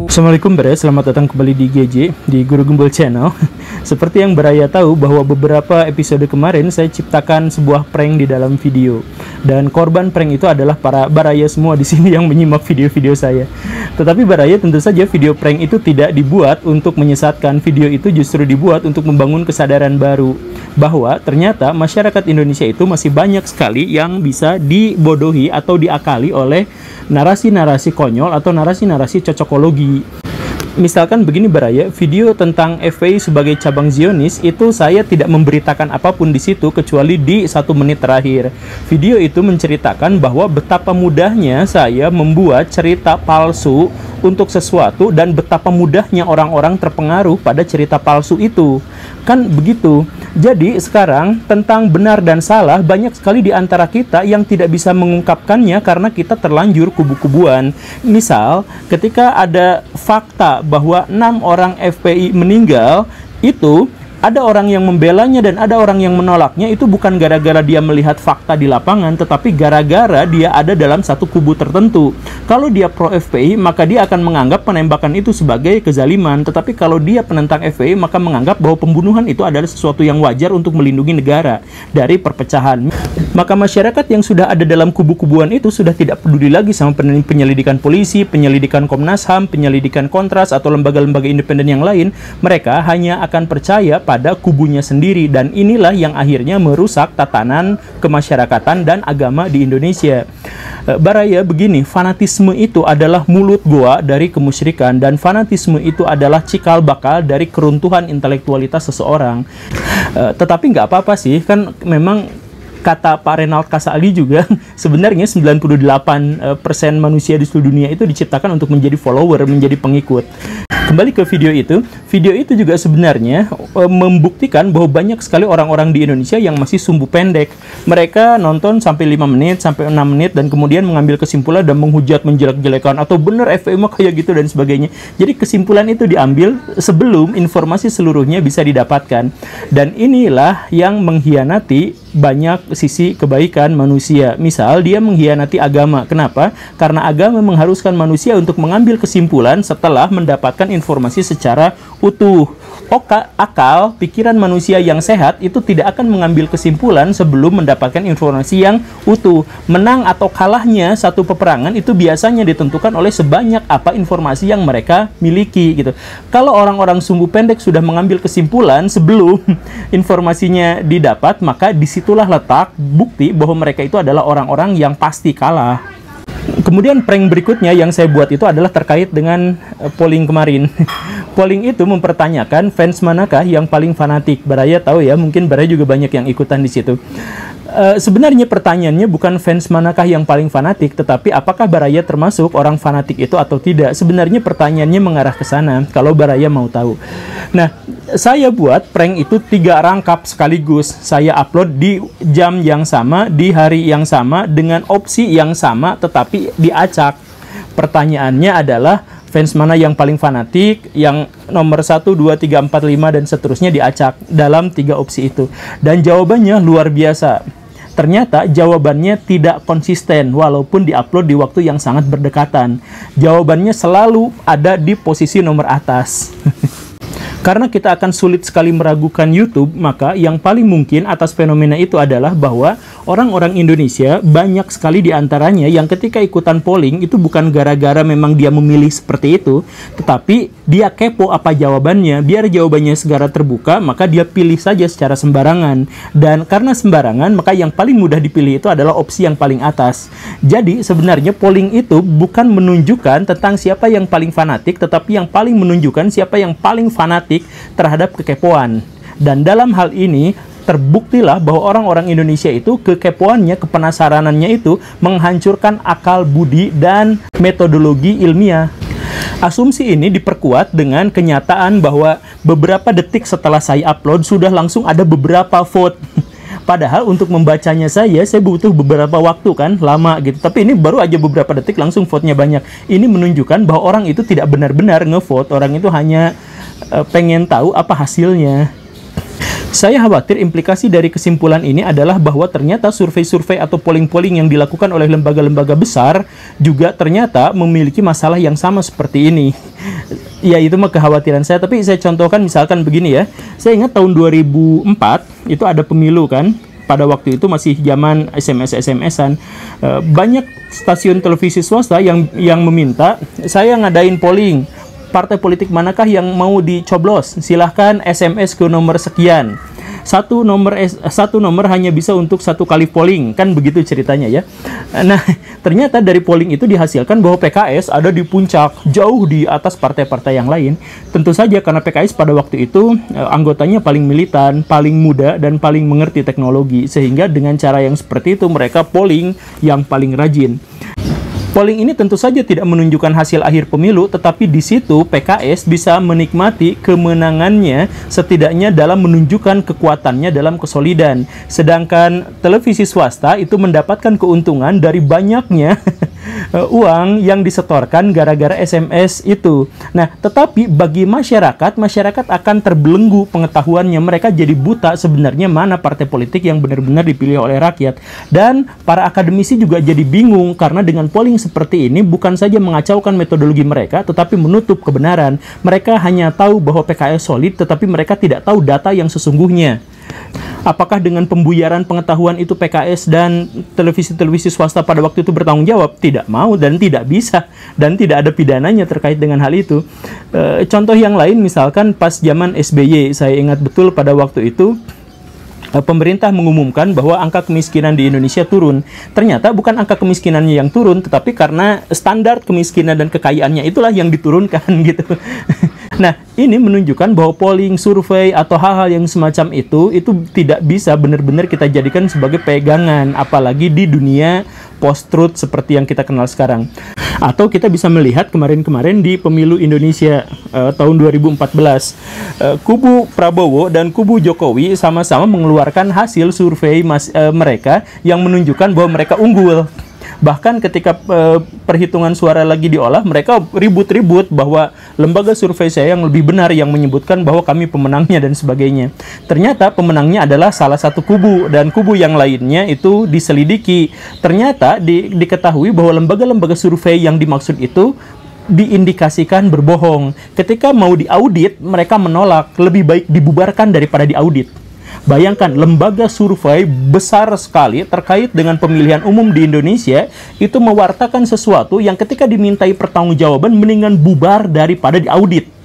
Assalamualaikum Baraya, selamat datang kembali di GJ, di Guru Gembel Channel. Seperti yang Baraya tahu bahwa beberapa episode kemarin saya ciptakan sebuah prank di dalam video. Dan korban prank itu adalah para Baraya semua di sini yang menyimak video-video saya. Tetapi Baraya tentu saja video prank itu tidak dibuat untuk menyesatkan, video itu justru dibuat untuk membangun kesadaran baru. Bahwa ternyata masyarakat Indonesia itu masih banyak sekali yang bisa dibodohi atau diakali oleh narasi-narasi konyol atau narasi-narasi cocokologi. Misalkan begini Baraya, video tentang FPI sebagai cabang Zionis itu saya tidak memberitakan apapun di situ kecuali di 1 menit terakhir. Video itu menceritakan bahwa betapa mudahnya saya membuat cerita palsu untuk sesuatu dan betapa mudahnya orang-orang terpengaruh pada cerita palsu itu. Kan begitu. Jadi sekarang tentang benar dan salah banyak sekali di antara kita yang tidak bisa mengungkapkannya karena kita terlanjur kubu-kubuan. Misal, ketika ada fakta bahwa 6 orang FPI meninggal, itu ada orang yang membelanya dan ada orang yang menolaknya. Itu bukan gara-gara dia melihat fakta di lapangan, tetapi gara-gara dia ada dalam satu kubu tertentu. Kalau dia pro FPI, maka dia akan menganggap penembakan itu sebagai kezaliman. Tetapi kalau dia penentang FPI, maka menganggap bahwa pembunuhan itu adalah sesuatu yang wajar untuk melindungi negara dari perpecahan. Maka masyarakat yang sudah ada dalam kubu-kubuan itu sudah tidak peduli lagi sama penyelidikan polisi, penyelidikan Komnas HAM, penyelidikan Kontras, atau lembaga-lembaga independen yang lain. Mereka hanya akan percaya pada kubunya sendiri, dan inilah yang akhirnya merusak tatanan kemasyarakatan dan agama di Indonesia. Baraya, begini, fanatisme itu adalah mulut goa dari kemusyrikan, dan fanatisme itu adalah cikal bakal dari keruntuhan intelektualitas seseorang. Tetapi nggak apa-apa sih, kan memang kata Pak Renald Kasali juga, sebenarnya 98% manusia di seluruh dunia itu diciptakan untuk menjadi follower, menjadi pengikut. Kembali ke video itu juga sebenarnya membuktikan bahwa banyak sekali orang-orang di Indonesia yang masih sumbu pendek. Mereka nonton sampai 5 menit, sampai 6 menit, dan kemudian mengambil kesimpulan dan menghujat, menjelek-jelekan, atau bener FPI mah kayak gitu, dan sebagainya. Jadi kesimpulan itu diambil sebelum informasi seluruhnya bisa didapatkan. Dan inilah yang mengkhianati banyak sisi kebaikan manusia. Misal, dia mengkhianati agama. Kenapa? Karena agama mengharuskan manusia untuk mengambil kesimpulan setelah mendapatkan informasi secara utuh. Akal, pikiran manusia yang sehat itu tidak akan mengambil kesimpulan sebelum mendapatkan informasi yang utuh. Menang atau kalahnya satu peperangan itu biasanya ditentukan oleh sebanyak apa informasi yang mereka miliki gitu. Kalau orang-orang sumbu pendek sudah mengambil kesimpulan sebelum informasinya didapat, maka disitulah letak bukti bahwa mereka itu adalah orang-orang yang pasti kalah. Kemudian prank berikutnya yang saya buat itu adalah terkait dengan polling kemarin. Polling itu mempertanyakan fans manakah yang paling fanatik. Baraya tahu ya, mungkin Baraya juga banyak yang ikutan di situ. Sebenarnya pertanyaannya bukan fans manakah yang paling fanatik, tetapi apakah Baraya termasuk orang fanatik itu atau tidak. Sebenarnya pertanyaannya mengarah ke sana, kalau Baraya mau tahu. Nah, saya buat prank itu 3 rangkap sekaligus. Saya upload di jam yang sama, di hari yang sama, dengan opsi yang sama, tetapi diacak. Pertanyaannya adalah fans mana yang paling fanatik, yang nomor 1, 2, 3, 4, 5, dan seterusnya diacak dalam 3 opsi itu. Dan jawabannya luar biasa. Ternyata jawabannya tidak konsisten walaupun diupload di waktu yang sangat berdekatan. Jawabannya selalu ada di posisi nomor atas. Karena kita akan sulit sekali meragukan YouTube, maka yang paling mungkin atas fenomena itu adalah bahwa orang-orang Indonesia banyak sekali diantaranya yang ketika ikutan polling itu bukan gara-gara memang dia memilih seperti itu, tetapi dia kepo apa jawabannya. Biar jawabannya segera terbuka, maka dia pilih saja secara sembarangan. Dan karena sembarangan, maka yang paling mudah dipilih itu adalah opsi yang paling atas. Jadi sebenarnya polling itu bukan menunjukkan tentang siapa yang paling fanatik, tetapi yang paling menunjukkan siapa yang paling fanatik terhadap kekepoan. Dan dalam hal ini terbuktilah bahwa orang-orang Indonesia itu kekepoannya, kepenasaranannya itu menghancurkan akal budi dan metodologi ilmiah. Asumsi ini diperkuat dengan kenyataan bahwa beberapa detik setelah saya upload sudah langsung ada beberapa vote. Padahal untuk membacanya saya butuh beberapa waktu kan, lama gitu. Tapi ini baru aja beberapa detik langsung vote-nya banyak. Ini menunjukkan bahwa orang itu tidak benar-benar ngevote. Orang itu hanya pengen tahu apa hasilnya. Saya khawatir implikasi dari kesimpulan ini adalah bahwa ternyata survei-survei atau polling-polling yang dilakukan oleh lembaga-lembaga besar juga ternyata memiliki masalah yang sama seperti ini. Ya, itu mah kekhawatiran saya, tapi saya contohkan misalkan begini ya. Saya ingat tahun 2004 itu ada pemilu kan. Pada waktu itu masih zaman SMS-SMS-an. Banyak stasiun televisi swasta yang meminta saya ngadain polling. Partai politik manakah yang mau dicoblos? Silahkan SMS ke nomor sekian. Satu nomor hanya bisa untuk 1 kali polling, kan begitu ceritanya ya. Nah, ternyata dari polling itu dihasilkan bahwa PKS ada di puncak, jauh di atas partai-partai yang lain. Tentu saja karena PKS pada waktu itu anggotanya paling militan, paling muda, dan paling mengerti teknologi. Sehingga dengan cara yang seperti itu mereka polling yang paling rajin. Polling ini tentu saja tidak menunjukkan hasil akhir pemilu, tetapi di situ PKS bisa menikmati kemenangannya setidaknya dalam menunjukkan kekuatannya dalam kesolidan. Sedangkan televisi swasta itu mendapatkan keuntungan dari banyaknya uang yang disetorkan gara-gara SMS itu. Nah, tetapi bagi masyarakat akan terbelenggu pengetahuannya. Mereka jadi buta sebenarnya mana partai politik yang benar-benar dipilih oleh rakyat. Dan para akademisi juga jadi bingung karena dengan polling seperti ini bukan saja mengacaukan metodologi mereka, tetapi menutup kebenaran. Mereka hanya tahu bahwa PKS solid, tetapi mereka tidak tahu data yang sesungguhnya. Apakah dengan pembuyaran pengetahuan itu PKS dan televisi-televisi swasta pada waktu itu bertanggung jawab? Tidak mau dan tidak bisa, dan tidak ada pidananya terkait dengan hal itu. Contoh yang lain misalkan pas zaman SBY, saya ingat betul pada waktu itu pemerintah mengumumkan bahwa angka kemiskinan di Indonesia turun. Ternyata bukan angka kemiskinannya yang turun, tetapi karena standar kemiskinan dan kekayaannya itulah yang diturunkan gitu. Nah, ini menunjukkan bahwa polling, survei, atau hal-hal yang semacam itu tidak bisa benar-benar kita jadikan sebagai pegangan, apalagi di dunia post-truth seperti yang kita kenal sekarang. Atau kita bisa melihat kemarin-kemarin di pemilu Indonesia tahun 2014. Kubu Prabowo dan kubu Jokowi sama-sama mengeluarkan hasil survei mereka yang menunjukkan bahwa mereka unggul. Bahkan ketika perhitungan suara lagi diolah, mereka ribut-ribut bahwa lembaga survei saya yang lebih benar yang menyebutkan bahwa kami pemenangnya dan sebagainya. Ternyata pemenangnya adalah salah satu kubu, dan kubu yang lainnya itu diselidiki. Ternyata diketahui bahwa lembaga-lembaga survei yang dimaksud itu diindikasikan berbohong. Ketika mau diaudit, mereka menolak, lebih baik dibubarkan daripada diaudit. Bayangkan, lembaga survei besar sekali terkait dengan pemilihan umum di Indonesia itu mewartakan sesuatu yang ketika dimintai pertanggungjawaban mendingan bubar daripada diaudit.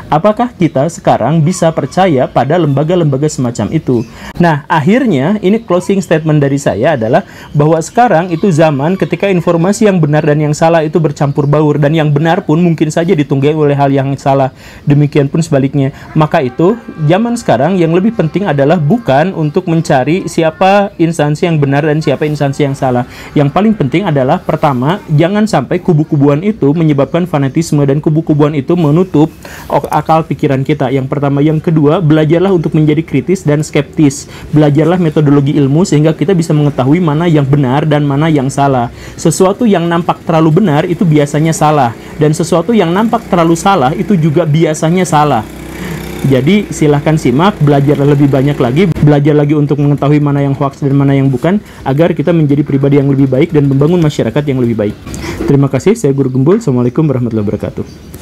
Apakah kita sekarang bisa percaya pada lembaga-lembaga semacam itu? Nah, akhirnya ini closing statement dari saya adalah bahwa sekarang itu zaman ketika informasi yang benar dan yang salah itu bercampur baur, dan yang benar pun mungkin saja ditunggangi oleh hal yang salah. Demikian pun sebaliknya. Maka itu, zaman sekarang yang lebih penting adalah bukan untuk mencari siapa instansi yang benar dan siapa instansi yang salah. Yang paling penting adalah, pertama, jangan sampai kubu-kubuan itu menyebabkan fanatisme dan kubu-kubuan itu menutup akal pikiran kita. Yang pertama. Yang kedua, belajarlah untuk menjadi kritis dan skeptis. Belajarlah metodologi ilmu sehingga kita bisa mengetahui mana yang benar dan mana yang salah. Sesuatu yang nampak terlalu benar itu biasanya salah, dan sesuatu yang nampak terlalu salah itu juga biasanya salah. Jadi silahkan simak, belajar lebih banyak lagi, belajar lagi untuk mengetahui mana yang hoax dan mana yang bukan, agar kita menjadi pribadi yang lebih baik dan membangun masyarakat yang lebih baik. Terima kasih, saya Guru Gembul. Assalamualaikum warahmatullahi wabarakatuh.